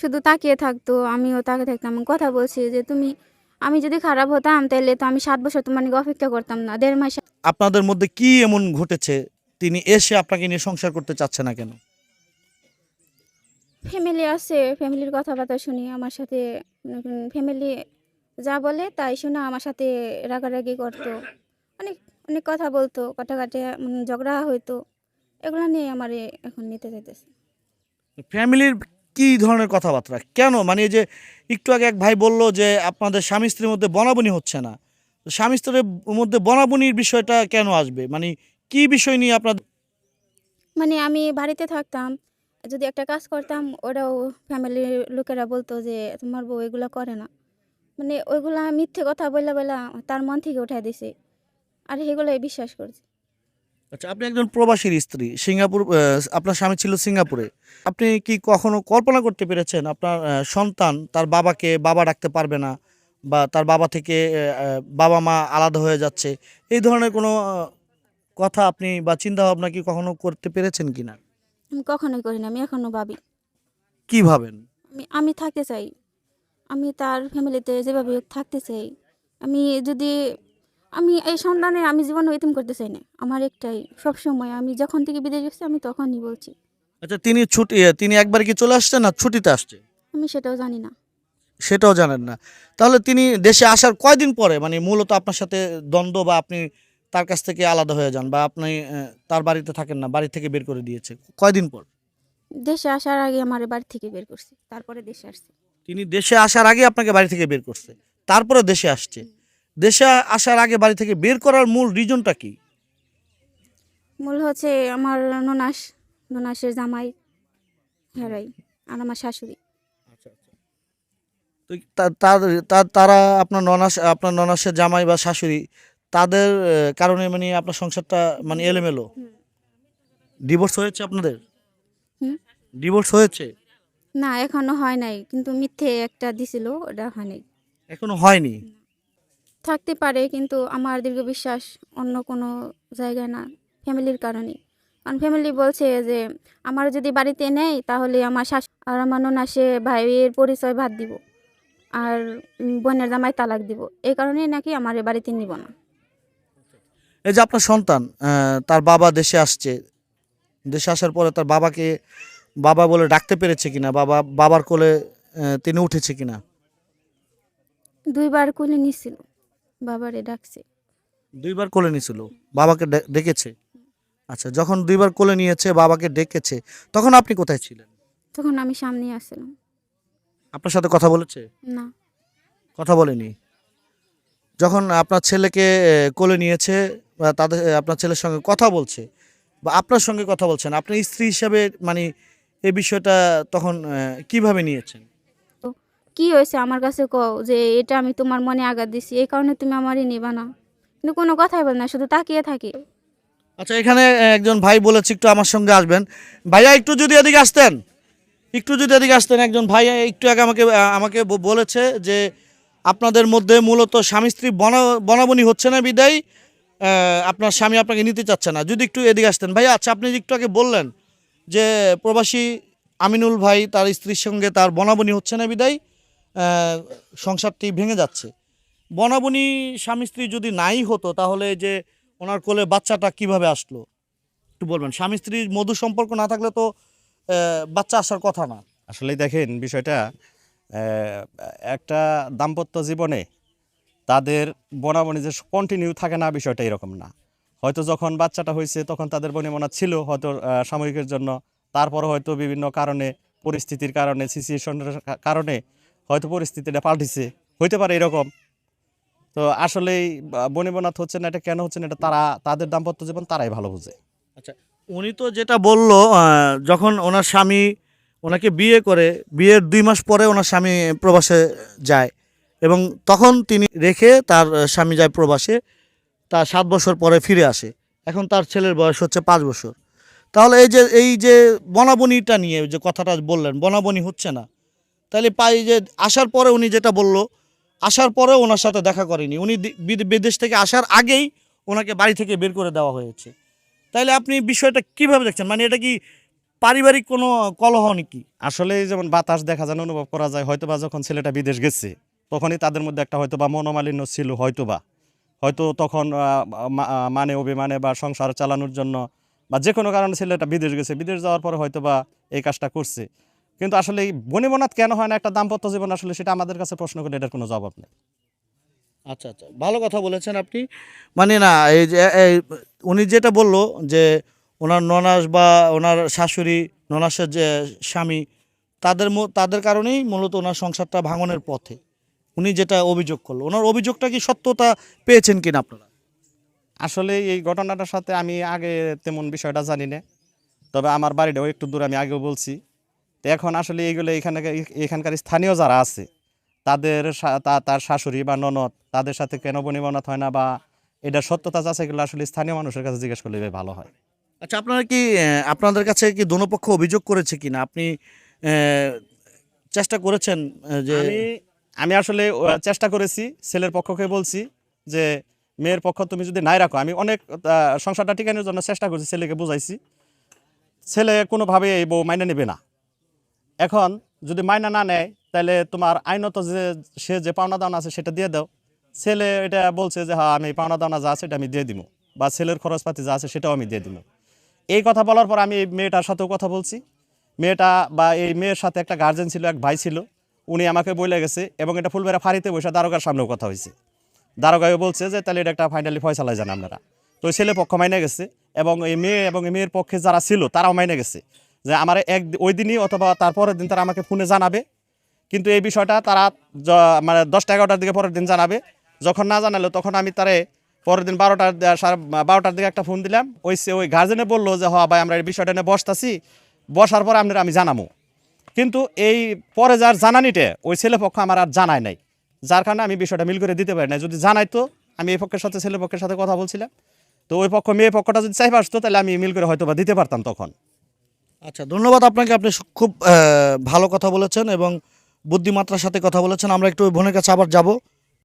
শুধু তাকিয়ে থাকতো, আমিও তাকিয়ে থাকতাম। আমি কথা বলছি যে, আমি যদি খারাপ হতাম তাইলে তো আমি ৭ বছর তোমার নিগে অপেক্ষা করতাম না। ১.৫ মাস আপনাদের মধ্যে কি এমন ঘটেছে তিনি এসে আপনাকে নিয়ে সংসার করতে চাচ্ছে না কেন? ফ্যামিলি আছে, ফ্যামিলির কথাবার্তা শুনি আমার সাথে ফ্যামিলি যা বলে তাই শুনে আমার সাথে রাগারাগি করতো। অনেক, অনেক কথা বলতো, কাটাকাটি ঝগড়া হইতো। এগুলা নিয়ে আমারে এখন নিতে চাইতেছে। ফ্যামিলির কি ধরনের কথাবার্তা? কেন? মানে এই যে একটু আগে এক ভাই বলল যে আপনাদের স্বামী-স্ত্রীর মধ্যে বনাবনি হচ্ছে না। তো স্বামী-স্ত্রীর মধ্যে বনাবনির বিষয়টা কেন আসবে? মানে কি বিষয় নিয়ে আপনাদের মানে আমি বাড়িতে থাকতাম, যদি একটা কাজ করতাম ওরাও ফ্যামিলির লোকেরা বলতো যে, "তোমার বউ এগুলা করে না।" মানে ওইগুলা মিথ্যে কথা বইলা, বইলা তার মন থেকে উঠায় দিছে। আর এগুলাই বিশ্বাস করছে। আচ্ছা, আপনি একজন প্রবাসীর স্ত্রী। সিঙ্গাপুর আপনার স্বামী ছিল সিঙ্গাপুরে। আপনি কি কখনো কল্পনা করতে পেরেছেন আপনার সন্তান তার বাবাকে বাবা ডাকতে পারবে না বা তার বাবা থেকে বাবা-মা আলাদা হয়ে যাচ্ছে। এই ধরনের কোনো কথা আপনি বা চিন্তাভাবনা কি কখনো করতে পেরেছেন কিনা? আমি কখনোই করি না। আমি এখনো ভাবি। কি ভাবেন? আমি থাকতে চাই। আমি তার ফ্যামিলিতে যেভাবে হোক থাকতে চাই। আমি যদি আমি এই সন্তানে আমি জীবনে এতিম করতে চাই না। আমার একটাই সবসময় আমি যখন থেকে বিদেশ গেছি আমি তখনই বলছি। আচ্ছা, তিনি একবার কি চলে আসছে না ছুটিতে আসছে? আমি সেটাও জানি না। সেটাও জানেন না। তাহলে তিনি দেশে আসার কয়দিন পরে মানে মূলত আপনার সাথে দ্বন্দ্ব বা আপনি তার কাছ থেকে আলাদা হয়ে যান বা আপনি তার বাড়িতে থাকেন না, বাড়ি থেকে বের করে দিয়েছে। কয়দিন পর? দেশে আসার আগে আমারে বাড়ি থেকে বের করছে। তারপরে দেশে আসছি। তিনি দেশে আসার আগে আপনাকে বাড়ি থেকে বের করছে। তারপরে দেশে আসছে। দেশে আসার আগে বাড়ি থেকে বের করার মূল রিজনটা কি? মূল হচ্ছে আমার ননাস, ননাসের জামাই হেরাই আর আমার শাশুড়ি। তো তারা আপনার ননাসের জামাই বা শাশুড়ি তাদের কারণে মানে আপনার সংসারটা মানে এলোমেলো। হুম। ডিভোর্স হয়েছে আপনাদের? হুম। ডিভোর্স হয়েছে? না এখনো হয় নাই। কিন্তু মিথ্যে একটা দিছিল ওটা হয় নাই। এখনো হয়নি। থাকতে পারে কিন্তু আমার দীর্ঘ বিশ্বাস অন্য কোনো জায়গায় না, ফ্যামিলির কারণেই। কারণ ফ্যামিলি বলছে যে আমার যদি বাড়িতে নেয় তাহলে আমার আর আমার ননাসে ভাইয়ের পরিচয় বাদ দিব। আর বোনের জামাই তালাক দিব। এই কারণেই নাকি আমার এ বাড়িতে নিব না। এই যে আপনার সন্তান তার বাবা দেশে আসছে। দেশে আসার পরে তার বাবাকে বাবা বলে ডাকতে পেরেছে কিনা? বাবার কোলে তিনি উঠেছে কিনা? ২ বার কোলে নিছিল। বাবারে ডাকছে। ২ বার কোলে নিছিল। বাবাকে ডেকেছে। আচ্ছা, যখন ২ বার কোলে নিয়েছে, বাবাকে ডেকেছে, তখন আপনি কোথায় ছিলেন? তখন আমি সামনেই আসছিলাম। আপনার সাথে কথা বলেছে? না, কথা বলেনি। যখন আপনার ছেলেকে কোলে নিয়েছে বা আপনার ছেলের সঙ্গে কথা বলছে বা আপনার সঙ্গে কথা বলছেন, আপনি স্ত্রী হিসাবে মানে এই বিষয়টা তখন কিভাবে নিয়েছেন? তো কি হয়েছে আমার কাছে কও যে এটা আমি তোমার মনে আঘাত দিছি। এই কারণে তুমি আমারে নিবা না। কিন্তু কোনো কথাই বলে না, শুধু তাকিয়ে থাকি। আচ্ছা, এখানে একজন ভাই বলেছে একটু আমার সঙ্গে আসবেন। ভাইয়া একটু যদি এদিকে আসতেন, একজন ভাই একটু আগে আমাকে বলেছে যে আপনাদের মধ্যে মূলত স্বামী স্ত্রী বনাবনি হচ্ছে না বিদায় আপনার স্বামী আপনাকে নিতে চাচ্ছে না। যদি একটু এদিকে আসতেন ভাইয়া। আচ্ছা, আপনি যে একটু আগে বললেন যে প্রবাসী আমিনুল ভাই তার স্ত্রীর সঙ্গে তার বনাবনি হচ্ছে না বিদায় আহ, সংসারটি ভেঙে যাচ্ছে। বনাবনি স্বামী স্ত্রী যদি নাই হতো তাহলে যে ওনার কোলে বাচ্চাটা কিভাবে আসলো একটু বলবেন। স্বামী স্ত্রীর মধুর সম্পর্ক না থাকলে তো বাচ্চা আসার কথা না। আসলেই দেখেন বিষয়টা আহ, একটা দাম্পত্য জীবনে তাদের বনাবনি যে কন্টিনিউ থাকে না, বিষয়টা এরকম না। হয়তো যখন বাচ্চাটা হয়েছে তখন তাদের বনিবনা ছিল হয়তো সাময়িকের জন্য, তারপর হয়তো বিভিন্ন কারণে, পরিস্থিতির কারণে, সিচুয়েশনের কারণে হয়তো পরিস্থিতিটা পাল্টিছে, হইতে পারে এরকম। তো আসলেই বনিবনাথ হচ্ছে না, এটা কেন হচ্ছে না, এটা তাদের দাম্পত্য জীবন তারাই ভালো বুঝে। আচ্ছা, উনি তো যেটা বললো যখন ওনার স্বামী ওনাকে বিয়ে করে বিয়ের ২ মাস পরে ওনার স্বামী প্রবাসে যায় এবং তখন তিনি রেখে তার স্বামী যায় প্রবাসে। তার ৭ বছর পরে ফিরে আসে। এখন তার ছেলের বয়স হচ্ছে ৫ বছর। তাহলে এই যে বনাবনিটা নিয়ে যে কথাটা বললেন বনাবনি হচ্ছে না, তাহলে পাই যে আসার পরে উনি যেটা বলল আসার পরেও ওনার সাথে দেখা করেনি। উনি বিদেশ থেকে আসার আগেই ওনাকে বাড়ি থেকে বের করে দেওয়া হয়েছে। তাইলে আপনি বিষয়টা কিভাবে দেখছেন? মানে এটা কি পারিবারিক কোনো কলহ নাকি? আসলে এই যেমন বাতাস দেখা যায়, অনুভব করা যায়, হয়তোবা যখন ছেলেটা বিদেশ গেছে তখনই তাদের মধ্যে একটা হয়তোবা মনোমালিন্য ছিল, হয়তো তখন মানে অভিমানে বা সংসার চালানোর জন্য বা যে কোনো কারণে ছেলেটা বিদেশ গেছে, বিদেশ যাওয়ার পরে হয়তোবা এই কাজটা করছে। কিন্তু আসলে এই বনিবনাত কেন হয় না একটা দাম্পত্য জীবন, আসলে সেটা আমাদের কাছে প্রশ্ন করে এটার কোনো জবাব নেই। আচ্ছা আচ্ছা, ভালো কথা বলেছেন আপনি। মানে না, এই যে উনি যেটা বললো যে ওনার ননাস বা ওনার শাশুড়ি, ননাসের যে স্বামী, তাদের কারণেই মূলত ওনার সংসারটা ভাঙনের পথে, উনি যেটা অভিযোগ করলো, ওনার অভিযোগটা কি সত্যতা পেয়েছেন কিনা আপনারা? আসলে এই ঘটনাটার সাথে আমি আগে তেমন বিষয়টা জানি না, তবে আমার বাড়িটাও একটু দূর, আমি আগেও বলছি। তো এখন আসলে এইগুলো এখানকার স্থানীয় যারা আছে তার শাশুড়ি বা ননদ, তাদের সাথে কেন বনিবনাত হয় না বা এটা সত্যতা যাচাই এগুলো আসলে স্থানীয় মানুষের কাছে জিজ্ঞেস করলে ভালো হয়। আচ্ছা, আপনারা কি আপনাদের কাছে কি দোনোপক্ষ অভিযোগ করেছে কিনা? আপনি চেষ্টা করেছেন যে? আমি আমি আসলে চেষ্টা করেছি, ছেলের পক্ষকে বলছি যে মেয়ের পক্ষ তুমি যদি নাই রাখো, আমি অনেক সংসারটা টিকানোর জন্য চেষ্টা করছি, ছেলেকে বুঝাইছি, ছেলে কোনোভাবে এই বউ মাইনে নেবে না। এখন যদি মাইনা না নেয় তাহলে তোমার আইনত সে যে পাওনা দাওনা আছে সেটা দিয়ে দাও। ছেলে এটা বলছে যে হ্যাঁ আমি পাওনা দাওনা যা আছে এটা আমি দিয়ে দিব, বা ছেলের খরচপাতি যা আছে সেটাও আমি দিয়ে দিব। এই কথা বলার পর আমি এই মেয়েটার সাথেও কথা বলছি। মেয়েটা বা এই মেয়ের সাথে একটা গার্জেন ছিল, এক ভাই ছিল, উনি আমাকে বলে গেছে, এবং এটা ফুলবেড়া ফাঁড়িতে বসে দারোগার সামনেও কথা হয়েছে। দারোগাও বলছে যে তাহলে এটা একটা ফাইনালি ফয়সালায় যান আপনারা। তো ওই ছেলে পক্ষ মাইনে গেছে, এবং এই মেয়ের পক্ষে যারা ছিল তারাও মাইনে গেছে যে আমার ওই দিনই অথবা তারপরের দিন তারা আমাকে ফোনে জানাবে। কিন্তু এই বিষয়টা তারা মানে 10টা-11টার দিকে পরের দিন জানাবে। যখন না জানালো তখন আমি তারে পরের দিন 12টার দিকে একটা ফোন দিলাম। ওই গার্জেনে বললো যে হ্যাঁ ভাই আমরা এই বিষয়টা নিয়ে বসতাছি, বসার পর আপনারা আমি জানাবো। কিন্তু এই পরে যার জানানিটা ওই ছেলে পক্ষ আমার আর জানায় নাই, যার কারণে আমি বিষয়টা মিল করে দিতে পারি না। যদি জানাইতো আমি এই পক্ষের সাথে ছেলে পক্ষের সাথে কথা বলছিলাম, তো ওই পক্ষ মেয়ে পক্ষটা যদি চাইবে আসতো তাহলে আমি মিল করে হয়তো বা দিতে পারতাম তখন। আচ্ছা, ধন্যবাদ আপনাকে। আপনি খুব ভালো কথা বলেছেন এবং বুদ্ধিমাত্রার সাথে কথা বলেছেন। আমরা একটু ওই বোনের কাছে আবার যাব।